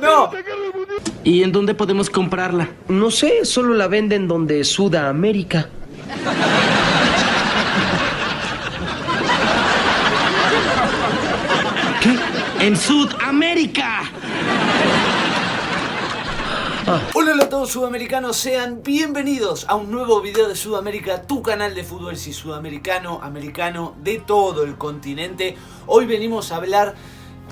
No. ¿Y en dónde podemos comprarla? No sé, solo la venden donde Sudamérica. ¿Qué? ¡En Sudamérica! Hola a todos sudamericanos, sean bienvenidos a un nuevo video de Sudamérica, tu canal de fútbol sí, sudamericano, americano, de todo el continente. Hoy venimos a hablar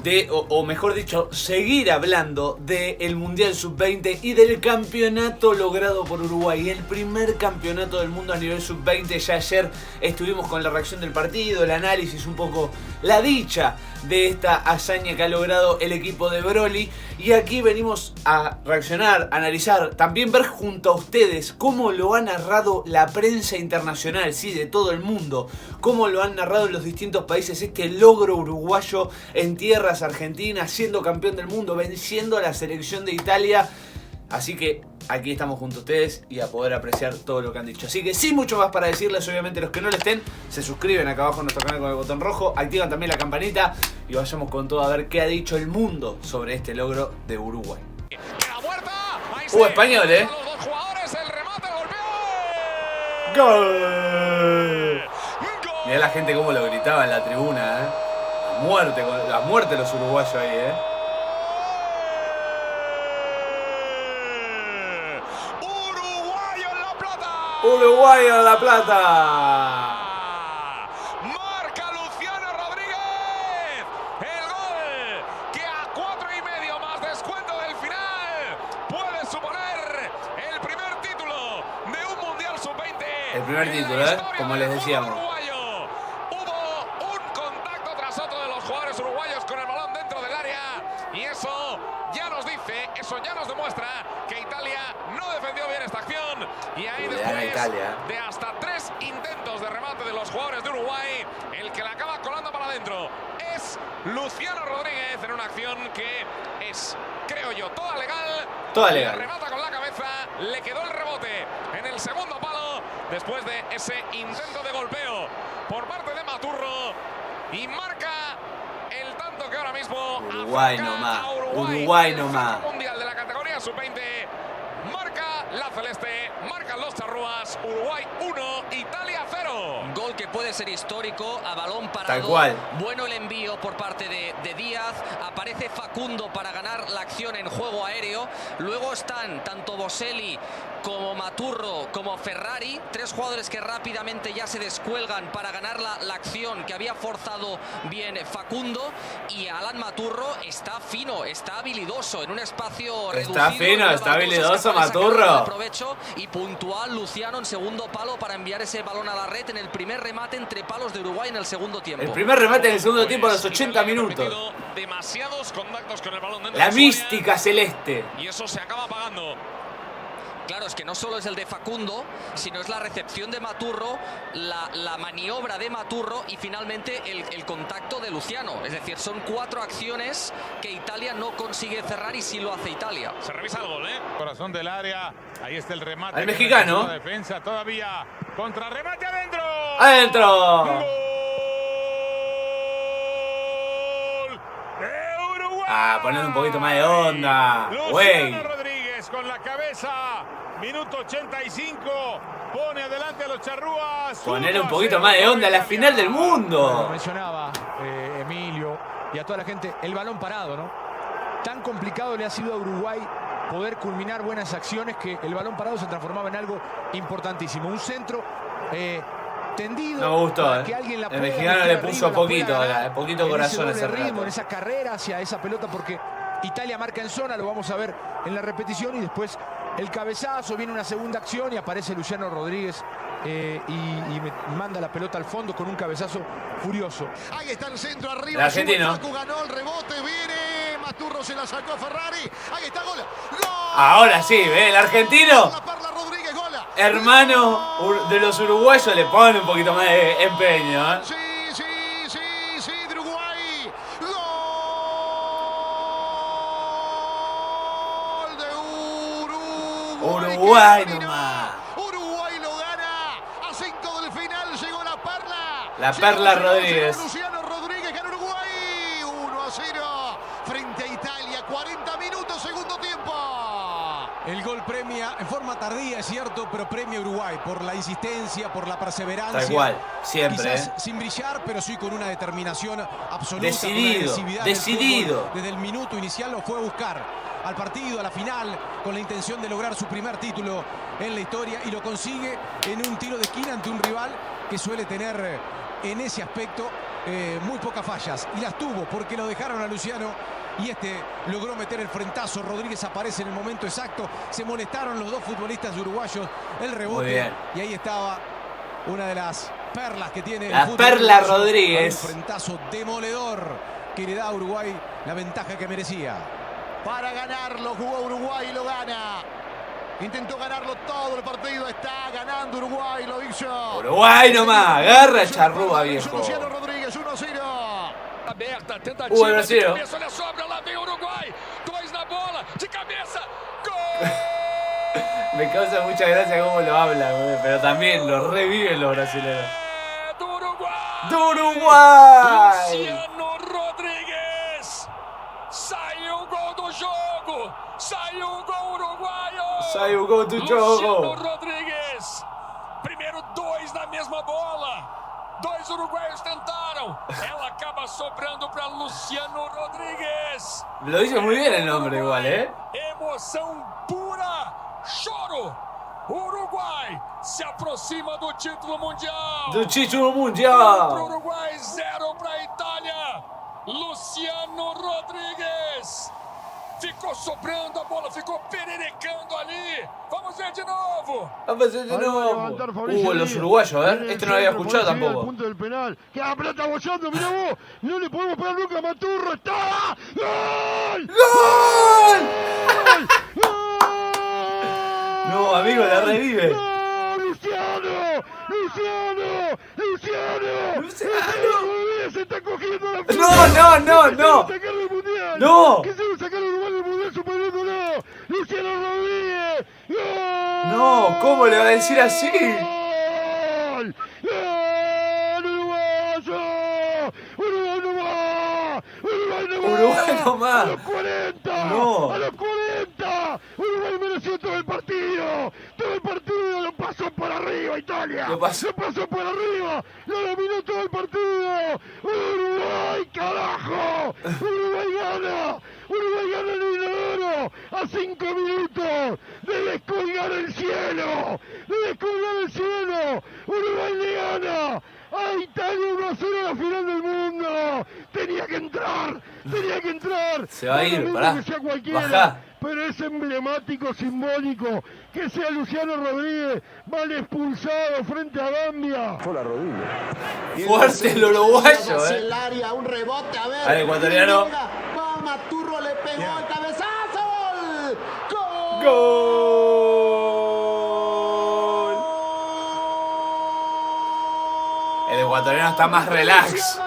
de, o mejor dicho, seguir hablando del Mundial Sub-20 y del campeonato logrado por Uruguay, el primer campeonato del mundo a nivel Sub-20. Ya ayer estuvimos con la reacción del partido, el análisis, un poco la dicha de esta hazaña que ha logrado el equipo de Broly. Y aquí venimos a reaccionar, analizar, también ver junto a ustedes cómo lo ha narrado la prensa internacional, sí, de todo el mundo, cómo lo han narrado en los distintos países este logro uruguayo en tierras argentinas, siendo campeón del mundo, venciendo a la selección de Italia. Así que aquí estamos junto a ustedes y a poder apreciar todo lo que han dicho. Así que sin mucho más para decirles, obviamente los que no lo estén, se suscriben acá abajo en nuestro canal con el botón rojo, activan también la campanita y vayamos con todo a ver qué ha dicho el mundo sobre este logro de Uruguay. Español, ¡Gol! Mirá la gente cómo lo gritaba en la tribuna, La muerte de los uruguayos ahí, Uruguay en La Plata. Marca Luciano Rodríguez. El gol que a 4,5 más descuento del final puede suponer el primer título de un Mundial Sub-20. El primer título, como les decíamos. Hubo un contacto tras otro de los jugadores uruguayos con el balón dentro del área. Y eso ya nos dice, eso ya nos demuestra que Italia no defendió bien esta acción. Y ahí después de hasta 3 intentos de remate de los jugadores de Uruguay, el que la acaba colando para adentro es Luciano Rodríguez en una acción que es, creo yo, toda legal. Toda legal. Remata con la cabeza, le quedó el rebote en el segundo palo después de ese intento de golpeo por parte de Maturro y marca el tanto que ahora mismo Uruguay nomás. Uruguay nomás. Mundial de la categoría Sub-20. Marca la celeste, marcan los charrúas. Uruguay 1, Italia 0. Gol que puede ser histórico, a balón parado. Tal cual. Bueno el envío por parte de Díaz. Aparece Facundo para ganar la acción en juego aéreo. Luego están tanto Boselli como Maturro como Ferrari. 3 jugadores que rápidamente ya se descuelgan para ganar la acción que había forzado bien Facundo. Y Alan Maturro está fino, está habilidoso en un espacio reducido. Está fino, está habilidoso Maturro. Provecho y puntual Luciano en segundo palo para enviar ese balón a la red en el primer remate entre palos de Uruguay en el segundo tiempo. El primer remate en el segundo tiempo a los 80 minutos. Demasiados contactos con el balón dentro la de mística celeste. Y eso se acaba apagando. Claro, es que no solo es el de Facundo, sino es la recepción de Maturro, la maniobra de Maturro y finalmente el contacto de Luciano. Es decir, son 4 acciones que Italia no consigue cerrar y sí lo hace Italia. Se revisa el gol, Corazón del área, ahí está el remate. Al mexicano. La defensa todavía, contrarremate adentro. ¡Adentro! ¡Gol de Uruguay! Poner un poquito más de onda. Güey. Rodríguez con la cabeza. Minuto 85, pone adelante a los charrúas. Poner un poquito más de onda a la final del mundo. Lo mencionaba Emilio y a toda la gente, el balón parado, ¿no? Tan complicado le ha sido a Uruguay poder culminar buenas acciones que el balón parado se transformaba en algo importantísimo. Un centro tendido. No me gustó, que alguien la el mexicano le puso poquito corazón a ese ritmo, en esa carrera hacia esa pelota, porque Italia marca en zona, lo vamos a ver en la repetición, y después el cabezazo, viene una segunda acción y aparece Luciano Rodríguez y manda la pelota al fondo con un cabezazo furioso. Ahí está el centro arriba. El argentino. Facu ganó el rebote, viene Maturro, se la sacó a Ferrari. Ahí está, gol. ¡Gol! Ahora sí, ¿ve? El argentino. La Parla Rodríguez, gol. Hermano de los uruguayos, le pone un poquito más de empeño, Sí, de Uruguay. Gol de Uruguay. Uruguay nomás. Uruguay lo gana. A 5 del final llegó la Perla. La Perla Rodríguez. Luciano Rodríguez gana Uruguay. El gol premia en forma tardía, es cierto, pero premia a Uruguay por la insistencia, por la perseverancia. Tal cual, siempre. Quizás sin brillar, pero sí con una determinación absoluta. Decidido, decidido. Desde el minuto inicial lo fue a buscar al partido, a la final, con la intención de lograr su primer título en la historia, y lo consigue en un tiro de esquina ante un rival que suele tener en ese aspecto muy pocas fallas, y las tuvo porque lo dejaron a Luciano y este logró meter el frentazo. Rodríguez aparece en el momento exacto, se molestaron los dos futbolistas uruguayos, el rebote, y ahí estaba una de las perlas que tiene la perla Rodríguez. Un frentazo demoledor que le da a Uruguay la ventaja que merecía. Para ganarlo jugó Uruguay y lo gana. Intentó ganarlo todo el partido, está ganando Uruguay, lo hizo. Uruguay nomás, agarra charrúa, viejo. Luciano Rodríguez, 1-0. Aberta, tentativa de Brasil. cabeça, olha a sobra, lá vem Uruguai. 2 na bola, de cabeça. Gol! Me causa mucha gracia cómo lo hablan, pero también lo reviven los brasileños. Do Uruguai! ¡Do Uruguai! Luciano Rodríguez. Saiu o gol do jogo. Saiu o gol uruguaio. Saiu o gol do jogo. Luciano Rodríguez. Primeiro 2 na mesma bola. 2 uruguaios tentaram. Ela acaba sobrando para Luciano Rodríguez. Lo dice muy bien el nombre igual, ¿eh? Emoção pura. Choro. Uruguai se aproxima do título mundial. Do título mundial. Para o Uruguai, 0 para a Itália. Luciano Rodríguez. Ficou sobrando a bola, ficou pererecando ali. Vamos ver de novo. Vamos a ver de nuevo. Los uruguayos, ¿eh? Este no lo había escuchado tampoco. El punto del penal. Queda la pelota bollando, mirá vos. No le podemos pegar nunca a Maturro. ¡Está! ¡Gol! ¡Gol! No, amigo, la revive. ¡No, Luciano! ¡Luciano! ¡Luciano! ¡Luciano! Se está cogiendo la No, no, no, no. No. Quisieron sacar a Uruguay del mundial superándolo. Luciano Rodríguez. ¡Gol! No, ¿cómo le va a decir así? ¡Gol! ¡Gol! ¡Uruguayo! ¡Uruguay no va! ¡Uruguay no va! Uruguay no va. ¡A los 40! No. ¡A los 40! ¡Uruguay mereció todo el partido! ¡Todo el partido! ¡Lo pasó por arriba Italia! Lo pasó por arriba! ¡Lo dominó todo el partido! ¡Uruguay, carajo! ¡Uruguay gana! ¡Uruguay gana el inodoro! ¡A 5 minutos de descolgar el cielo! ¡De descolgar el cielo! ¡Uruguay le gana! ¡A Italia 1-0 a la final del mundo! ¡Tenía que entrar! ¡Tenía que entrar! Se va a ir, pará. Bajá. Pero es emblemático, simbólico, que sea Luciano Rodríguez mal expulsado frente a Gambia. Fue la rodilla. Fuerte el uruguayo, el área, un rebote, a ver. Al ecuatoriano. Maturro le pegó el cabezazo. ¡Gol! ¡Gol! El ecuatoriano está más relax.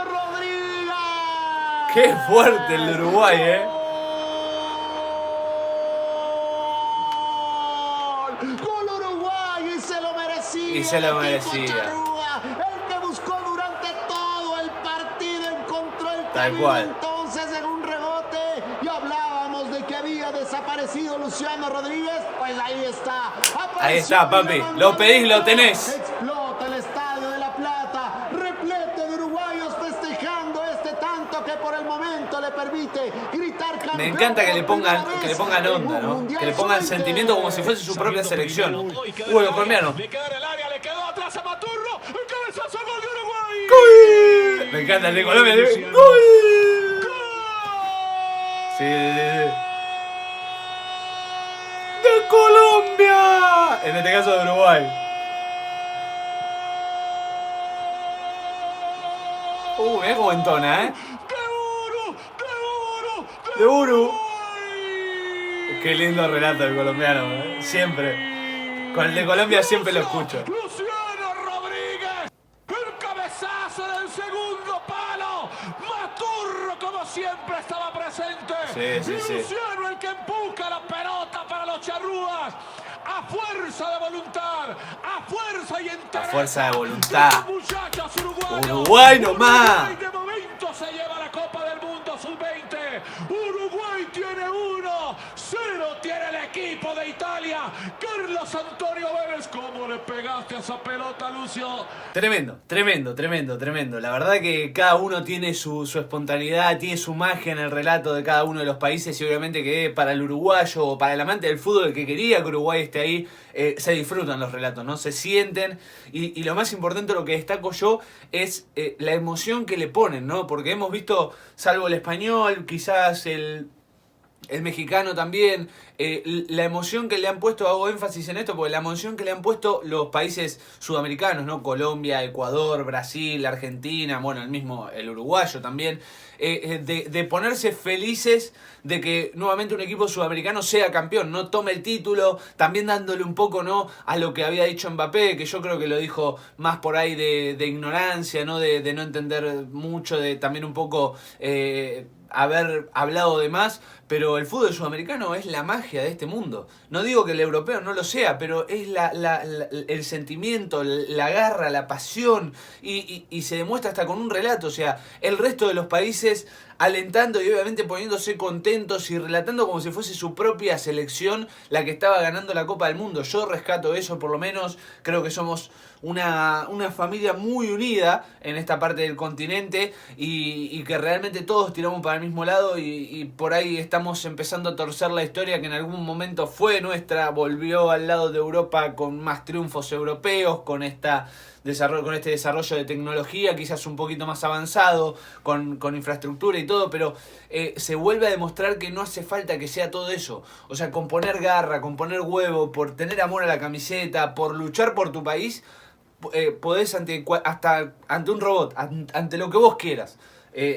Qué fuerte el de Uruguay, ¿eh? Gol Uruguay y se lo merecía. Y se lo merecía. El que buscó durante todo el partido encontró el Tal camino. cual. Entonces en un rebote y hablábamos de que había desaparecido Luciano Rodríguez. Pues ahí está. Ahí está, papi. Lo pedís, lo tenés. Explota el Estadio de La Plata, repleto de uruguayos festejando este tanto que por el momento le permite gritar campeón. Me encanta que le pongan onda, ¿no? Que le pongan sentimiento como si fuese su propia selección. Uy, los colombianos. Le quedó en el área, le quedó atrás a Maturro. El cabezazo, gol de Uruguay. ¡Gol! Me encanta el de Colombia. ¡Gol! Sí. ¡De Colombia! En este caso de Uruguay. Mirá cómo entona, ¿eh? ¡De Uru! Qué lindo relato el colombiano, ¿eh? Siempre. Con el de Colombia siempre lo escucho. Luciano Rodríguez. El cabezazo del segundo palo. Maturro, como siempre, estaba presente. Sí. Luciano, el que empuja la pelota para los charrúas. A fuerza de voluntad, a fuerza y entereza. A fuerza de voluntad. Muchachos uruguayos. Uruguay nomás. Uruguay de momento se lleva la Copa del Mundo. sub-20. Uruguay tiene 1, 0 tiene el equipo de Italia. Carlos Antonio Vélez, ¿cómo le pegaste a esa pelota, Lucio? Tremendo, tremendo, tremendo, tremendo. La verdad que cada uno tiene su espontaneidad, tiene su magia en el relato de cada uno de los países y obviamente que para el uruguayo o para el amante del fútbol que quería que Uruguay esté ahí, se disfrutan los relatos, ¿no? Se sienten y lo más importante, lo que destaco yo, es la emoción que le ponen, ¿no? Porque hemos visto, salvo el español, quizás el mexicano también, la emoción que le han puesto, hago énfasis en esto, porque la emoción que le han puesto los países sudamericanos, ¿no? Colombia, Ecuador, Brasil, Argentina, bueno, el uruguayo también, de ponerse felices de que nuevamente un equipo sudamericano sea campeón, no tome el título, también dándole un poco, ¿no?, a lo que había dicho Mbappé, que yo creo que lo dijo más por ahí de ignorancia, ¿no?, de no entender mucho, de también un poco haber hablado de más, pero el fútbol sudamericano es la magia de este mundo. No digo que el europeo no lo sea, pero es el sentimiento, la garra, la pasión, y se demuestra hasta con un relato. O sea, el resto de los países alentando y obviamente poniéndose contentos y relatando como si fuese su propia selección la que estaba ganando la Copa del Mundo. Yo rescato eso, por lo menos creo que somos una familia muy unida en esta parte del continente y que realmente todos tiramos para el mismo lado y por ahí estamos empezando a torcer la historia que en algún momento fue nuestra, volvió al lado de Europa con más triunfos europeos, con este desarrollo de tecnología quizás un poquito más avanzado, con infraestructura y todo, pero se vuelve a demostrar que no hace falta que sea todo eso. O sea, con poner garra, con poner huevo, por tener amor a la camiseta, por luchar por tu país, podés hasta ante un robot, ante lo que vos quieras.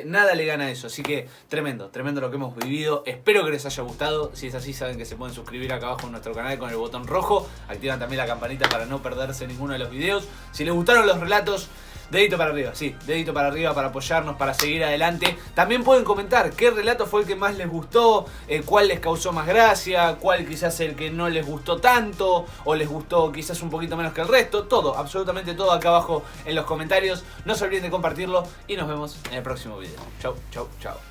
Nada le gana a eso, así que tremendo, tremendo lo que hemos vivido. Espero que les haya gustado. Si es así, saben que se pueden suscribir acá abajo en nuestro canal con el botón rojo. Activan también la campanita para no perderse ninguno de los videos. Si les gustaron los relatos, dedito para arriba, sí, dedito para arriba para apoyarnos, para seguir adelante. También pueden comentar qué relato fue el que más les gustó, cuál les causó más gracia, cuál quizás el que no les gustó tanto, o les gustó quizás un poquito menos que el resto. Todo, absolutamente todo acá abajo en los comentarios. No se olviden de compartirlo y nos vemos en el próximo video. Chau, chau, chau.